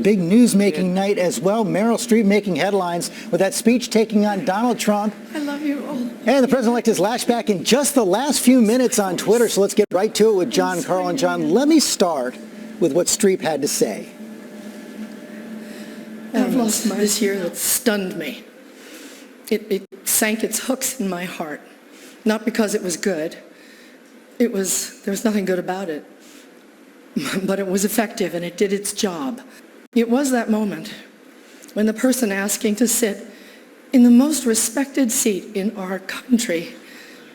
Big news-making night as well. Meryl Streep making headlines with that speech taking on Donald Trump. I love you all. And the president-elect has lashed back in just the last few minutes on Twitter, so let's get right to it with John Carl. And John, let me start with what Streep had to say. I've lost this year that stunned me. It sank its hooks in my heart. Not because it was good. There was nothing good about it. But it was effective and it did its job. It was that moment when the person asking to sit in the most respected seat in our country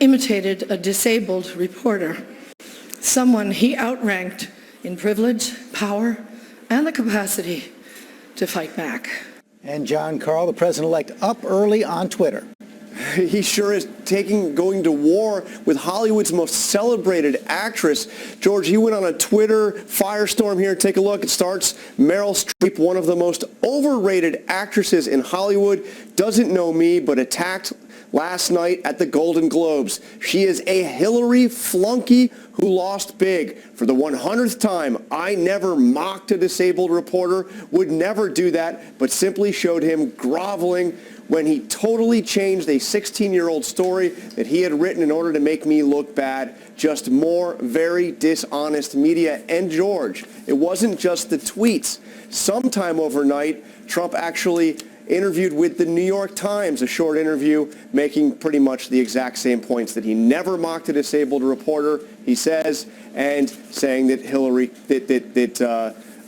imitated a disabled reporter, someone he outranked in privilege, power, and the capacity to fight back. And John Carl, the president-elect, up early on Twitter. He sure is going to war with Hollywood's most celebrated actress. George, he went on a Twitter firestorm here. Take a look. It starts. Meryl Streep, one of the most overrated actresses in Hollywood, doesn't know me, but attacked last night at the Golden Globes. She is a Hillary flunky who lost big. For the 100th time, I never mocked a disabled reporter, would never do that, but simply showed him groveling when he totally changed a 16-year-old story that he had written in order to make me look bad. Just more very dishonest media. And George, it wasn't just the tweets. Sometime overnight, Trump actually interviewed with the New York Times, a short interview making pretty much the exact same points, that he never mocked a disabled reporter, he says, and saying that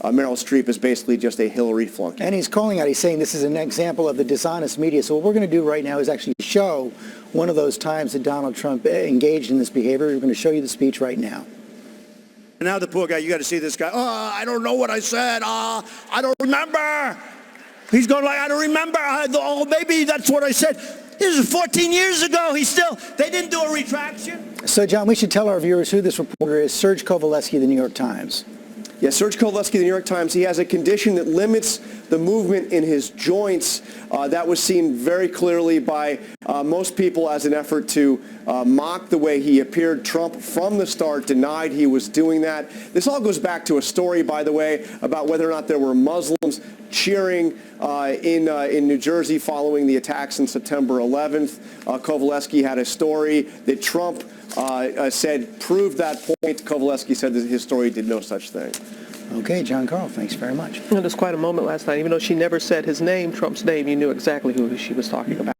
Meryl Streep is basically just a Hillary flunky. And he's calling out, he's saying this is an example of the dishonest media. So what we're going to do right now is actually show one of those times that Donald Trump engaged in this behavior. We're going to show you the speech right now. And now the poor guy, you got to see this guy. Oh, I don't know what I said. I don't remember. He's going like, I don't remember. Oh, maybe that's what I said. This is 14 years ago. They didn't do a retraction. So, John, we should tell our viewers who this reporter is. Serge Kovaleski, the New York Times. Yes, Serge Kovaleski, the New York Times, he has a condition that limits the movement in his joints. That was seen very clearly by most people as an effort to mock the way he appeared. Trump, from the start, denied he was doing that. This all goes back to a story, by the way, about whether or not there were Muslims cheering in New Jersey following the attacks on September 11th. Kovaleski had a story that Trump said proved that point. Kovaleski said that his story did no such thing. Okay, John Carl, thanks very much. It was quite a moment last night. Even though she never said his name, Trump's name, you knew exactly who she was talking about.